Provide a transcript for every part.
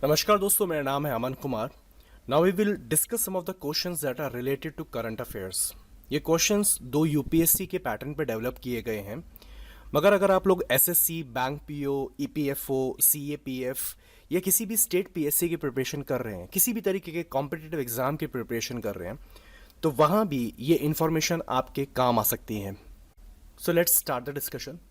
नमस्कार दोस्तों, मेरा नाम है Aman Kumar. Now we will discuss some of the questions that are related to current affairs. ये क्वेश्चंस दो यूपीएससी के पैटर्न पे डेवलप किए गए हैं, मगर अगर आप लोग SSC, bank PO, EPFO, CAPF या किसी भी स्टेट पीएससी की प्रिपरेशन कर रहे हैं, किसी भी तरीके के कॉम्पिटिटिव एग्जाम की प्रिपरेशन कर रहे हैं, तो वहाँ भी ये इन्फॉर्मेशन आपके काम आ सकती है। So let's start the discussion.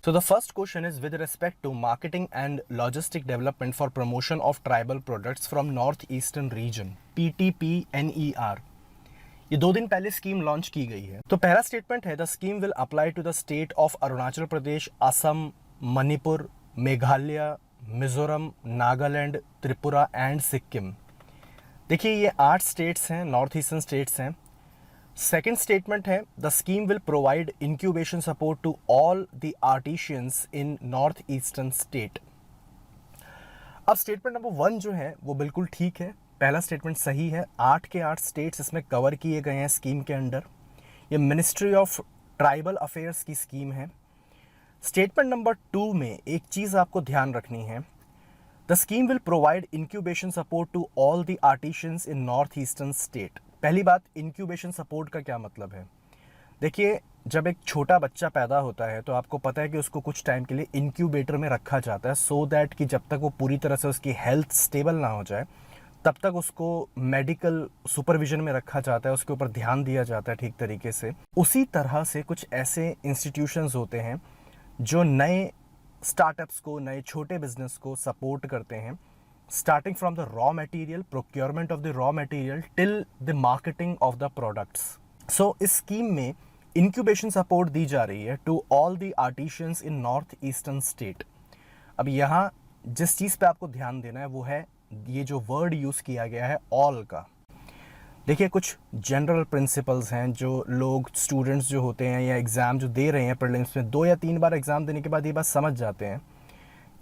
So the first question is with respect to marketing and logistic development for promotion of tribal products from northeastern region PTPNER. ये 2 दिन पहले स्कीम लॉन्च की गई है। तो पहला स्टेटमेंट है the scheme will apply to the state of Arunachal Pradesh, Assam, Manipur, Meghalaya, Mizoram, Nagaland, Tripura and Sikkim. देखिए ये 8 स्टेट्स हैं, नॉर्थ ईस्टर्न स्टेट्स हैं। सेकेंड स्टेटमेंट है the scheme will provide incubation support to all the artisans in north eastern state. अब स्टेटमेंट नंबर 1 जो है वो बिल्कुल ठीक है, पहला स्टेटमेंट सही है। 8 के 8 स्टेट्स इसमें कवर किए गए हैं स्कीम के अंडर। ये मिनिस्ट्री ऑफ ट्राइबल अफेयर्स की स्कीम है। स्टेटमेंट नंबर 2 में एक चीज़ आपको ध्यान रखनी है, the scheme will provide incubation support to all the artisans in north eastern state. पहली बात, इंक्यूबेशन सपोर्ट का क्या मतलब है? देखिए, जब एक छोटा बच्चा पैदा होता है तो आपको पता है कि उसको कुछ टाइम के लिए इंक्यूबेटर में रखा जाता है, सो दैट कि जब तक वो पूरी तरह से उसकी हेल्थ स्टेबल ना हो जाए तब तक उसको मेडिकल सुपरविजन में रखा जाता है, उसके ऊपर ध्यान दिया जाता है ठीक तरीके से। उसी तरह से कुछ ऐसे इंस्टीट्यूशंस होते हैं जो नए स्टार्टअप्स को, नए छोटे बिजनेस को सपोर्ट करते हैं, starting from the raw material, procurement of the raw material till the marketing of the products. So इस स्कीम में incubation support दी जा रही है to all the artisans in north eastern state. अब यहाँ जिस चीज़ पे आपको ध्यान देना है वो है ये जो वर्ड यूज़ किया गया है all का। देखिए, कुछ जनरल प्रिंसिपल्स हैं जो लोग, स्टूडेंट्स जो होते हैं या एग्ज़ाम जो दे रहे हैं प्रीलिम्स में, 2 या 3 बार एग्ज़ाम देने के बाद ये बात समझ जाते हैं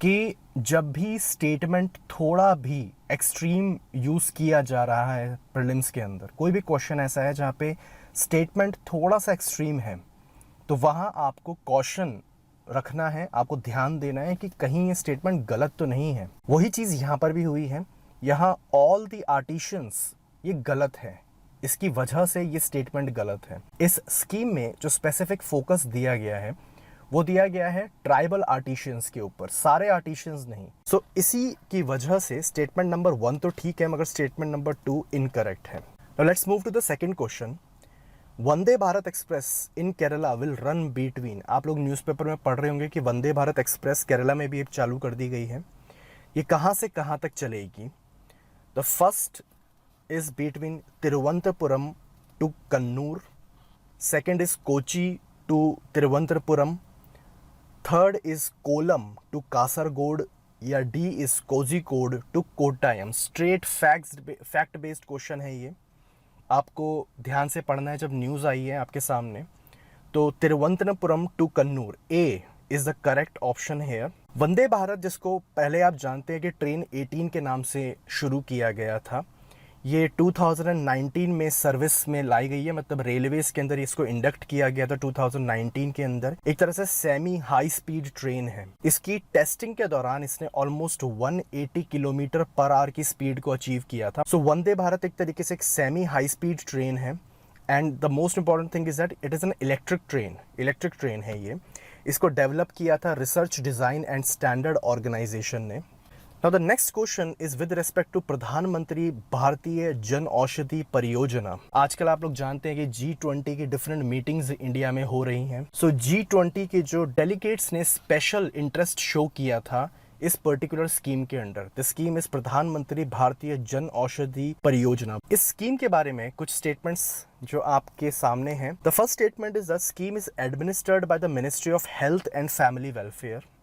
कि जब भी स्टेटमेंट थोड़ा भी एक्सट्रीम यूज़ किया जा रहा है प्रीलिम्स के अंदर, कोई भी क्वेश्चन ऐसा है जहाँ पे स्टेटमेंट थोड़ा सा एक्सट्रीम है, तो वहाँ आपको कॉशन रखना है, आपको ध्यान देना है कि कहीं ये स्टेटमेंट गलत तो नहीं है। वही चीज़ यहाँ पर भी हुई है। यहाँ ऑल द आर्टिशियंस ये गलत है, इसकी वजह से ये स्टेटमेंट गलत है। इस स्कीम में जो स्पेसिफिक फोकस दिया गया है वो दिया गया है ट्राइबल आर्टिशियंस के ऊपर, सारे आर्टिशियंस नहीं। सो इसी की वजह से स्टेटमेंट नंबर 1 तो ठीक है, मगर स्टेटमेंट नंबर 2 इनकरेक्ट है। Now let's move to the second question. Vande Bharat express in Kerala will run between, आप लोग न्यूज़पेपर में पढ़ रहे होंगे कि वंदे भारत एक्सप्रेस केरला में भी एक चालू कर दी गई है। ये कहाँ से कहाँ तक चलेगी? The first is between Thiruvananthapuram to Kannur, second is Kochi to Thiruvananthapuram, third is Kollam to Kasaragod, या D is Kozhikode to Kottayam. Straight fact based question है ये, आपको ध्यान से पढ़ना है। जब न्यूज़ आई है आपके सामने तो Thiruvananthapuram to Kannur, A is the correct option है। वंदे भारत, जिसको पहले आप जानते हैं कि ट्रेन 18 के नाम से शुरू किया गया था, ये 2019 में सर्विस में लाई गई है, मतलब रेलवेज के अंदर इसको इंडक्ट किया गया था 2019 के अंदर। एक तरह से सेमी हाई स्पीड ट्रेन है। इसकी टेस्टिंग के दौरान इसने ऑलमोस्ट 180 किलोमीटर पर आवर की स्पीड को अचीव किया था। सो वंदे भारत एक तरीके से एक सेमी हाई स्पीड ट्रेन है, and the most important thing is that it is an electric train है ये। इसको डेवलप किया था research, design and standard organisation ने। Now the next question is with respect to प्रधानमंत्री भारतीय जन औषधि परियोजना। आजकल आप लोग जानते हैं कि G20 की डिफरेंट मीटिंग्स इंडिया में हो रही हैं। सो G20 के जो डेलीगेट्स ने स्पेशल इंटरेस्ट शो किया था इस पर्टिकुलर स्कीम के अंडर। द स्कीम इज प्रधानमंत्री भारतीय जन औषधि परियोजना। इस स्कीम के बारे में कुछ स्टेटमेंट्स जो आपके सामने हैं। The first statement is the scheme is administered by the ministry of health and family welfare.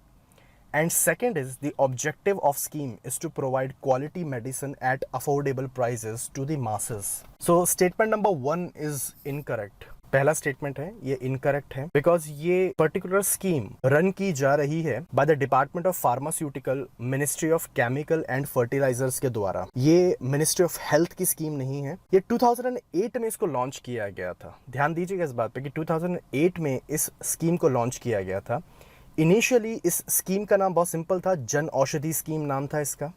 And second is the objective of scheme is to provide quality medicine at affordable prices to the masses. So statement number 1 is incorrect. पहला statement है ये incorrect है, because ये particular scheme run की जा रही है by the department of pharmaceutical, ministry of chemical and fertilisers के द्वारा। ये मिनिस्ट्री ऑफ हेल्थ की स्कीम नहीं है। ये 2008 में इसको लॉन्च किया गया था। ध्यान दीजिएगा इस बात पे कि 2008 में इस स्कीम को लॉन्च किया गया था। इनिशियली इस स्कीम का नाम बहुत सिंपल था, जन औषधि स्कीम नाम था इसका।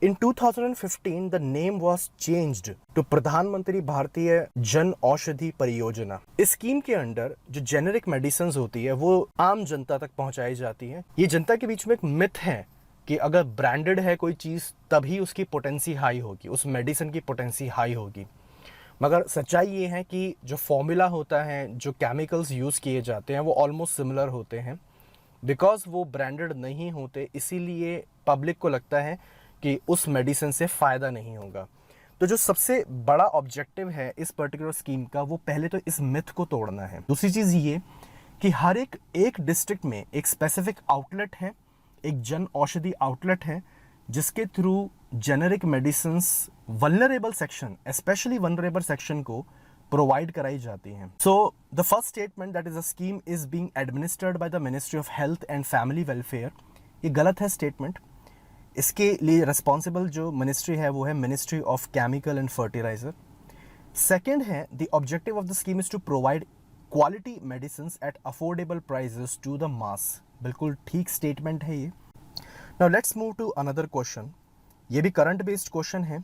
In 2015, the name was changed to प्रधानमंत्री भारतीय जन औषधि परियोजना। इस स्कीम के अंडर जो जेनेरिक मेडिसिन होती है वो आम जनता तक पहुंचाई जाती है। ये जनता के बीच में एक मिथ है कि अगर ब्रांडेड है कोई चीज़ तभी उसकी पोटेंसी हाई होगी, उस मेडिसिन की पोटेंसी हाई होगी। मगर सच्चाई ये है कि जो फॉर्मूला होता है, जो केमिकल्स यूज़ किए जाते हैं वो ऑलमोस्ट सिमिलर होते हैं। बिकॉज वो ब्रांडेड नहीं होते इसीलिए पब्लिक को लगता है कि उस मेडिसिन से फ़ायदा नहीं होगा। तो जो सबसे बड़ा ऑब्जेक्टिव है इस पर्टिकुलर स्कीम का, वो पहले तो इस मिथ को तोड़ना है। दूसरी चीज़ ये कि हर एक डिस्ट्रिक्ट में एक स्पेसिफिक आउटलेट है, एक जन औषधि आउटलेट है, जिसके through generic medicines vulnerable section, specially vulnerable section को प्रोवाइड कराई जाती हैं। So the first statement that is a scheme is being administered by the ministry of health and family welfare, ये गलत है स्टेटमेंट। इसके लिए रिस्पॉन्सिबल जो मिनिस्ट्री है वो है ministry of chemical and fertiliser. Second है the objective of the scheme is to provide quality medicine at affordable prices to the mass. बिल्कुल ठीक स्टेटमेंट है ये। Now let's move to another question. ये भी करंट बेस्ड क्वेश्चन है।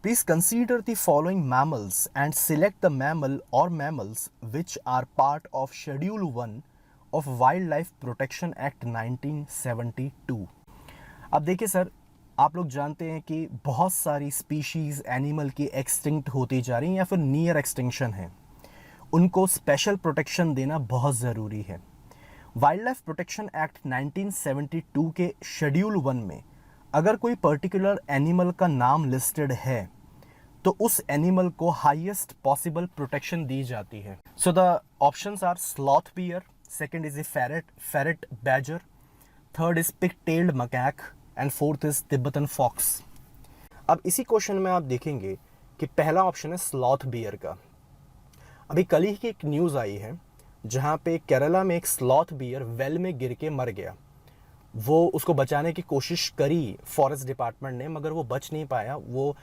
Please consider the following mammals and select the mammal और mammals which are part of schedule 1 of wild life protection act 1972। अब देखिए सर, आप लोग जानते हैं कि बहुत सारी स्पीशीज़ एनिमल की एक्सटिंक्ट होती जा रही हैं या फिर नियर एक्सटिंक्शन है। उनको स्पेशल प्रोटेक्शन देना बहुत ज़रूरी है। वाइल्ड लाइफ प्रोटेक्शन एक्ट 1972 के शेड्यूल 1 में अगर कोई पर्टिकुलर एनिमल का नाम लिस्टेड है तो उस एनिमल को हाईएस्ट पॉसिबल प्रोटेक्शन दी जाती है। So the options are sloth bear, second is a ferret badger, third is pig tailed macaque and fourth is Tibetan fox. अब इसी क्वेश्चन में आप देखेंगे कि पहला ऑप्शन है स्लॉथ बियर का। अभी कल ही की एक न्यूज़ आई है जहाँ पे केरला में एक स्लॉथ बियर वेल में गिर के मर गया। वो उसको बचाने की कोशिश करी फॉरेस्ट डिपार्टमेंट ने, मगर वो बच नहीं पाया। वो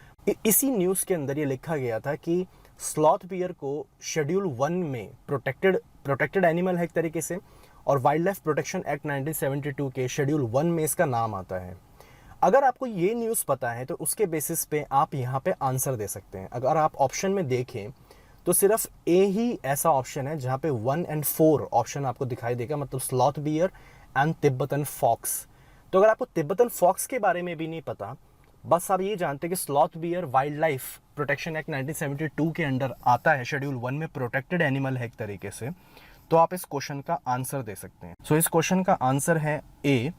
इसी न्यूज़ के अंदर ये लिखा गया था कि स्लॉथ बियर को शेड्यूल 1 में प्रोटेक्टेड एनिमल है एक तरीके से, और वाइल्ड लाइफ प्रोटेक्शन एक्ट 1972 के शेड्यूल 1 में इसका नाम आता है। अगर आपको ये न्यूज़ पता है तो उसके बेसिस पे आप यहाँ पे आंसर दे सकते हैं। अगर आप ऑप्शन में देखें तो सिर्फ ए ही ऐसा ऑप्शन है जहाँ पे 1 और 4 ऑप्शन आपको दिखाई देगा, मतलब sloth bear and Tibetan fox. तो अगर आपको तिब्बतन फॉक्स के बारे में भी नहीं पता, बस आप ये जानते हैं कि sloth bear wild life protection act 1972 के अंडर आता है, शेड्यूल 1 में प्रोटेक्टेड एनिमल है एक तरीके से, तो आप इस क्वेश्चन का आंसर दे सकते हैं। सो इस क्वेश्चन का आंसर है A,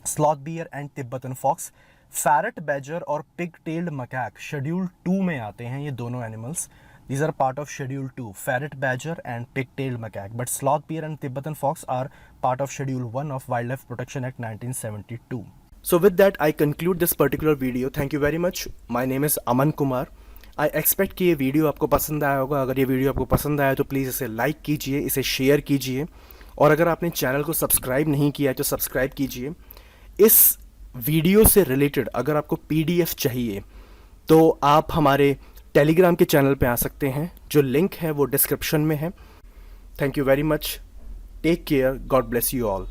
sloth bear and Tibetan fox. Ferret badger और पिग टेल्ड मकैक शेड्यूल 2 में आते हैं ये दोनों animals. These are part of Schedule 2, ferret badger and pig-tailed macaque. But sloth bear and Tibetan fox are part of Schedule 1 of Wildlife Protection Act 1972. So with that, I conclude this particular video. Thank you very much. My name is Aman Kumar. I expect कि ये video आपको पसंद आया होगा। अगर ये video आपको पसंद आया तो प्लीज़ इसे लाइक कीजिए, इसे शेयर कीजिए, और अगर आपने चैनल को सब्सक्राइब नहीं किया है तो सब्सक्राइब कीजिए। इस वीडियो से रिलेटेड अगर आपको PDF चाहिए तो आप हमारे टेलीग्राम के चैनल पे आ सकते हैं, जो लिंक है वो डिस्क्रिप्शन में है। Thank you very much, take care, God bless you all.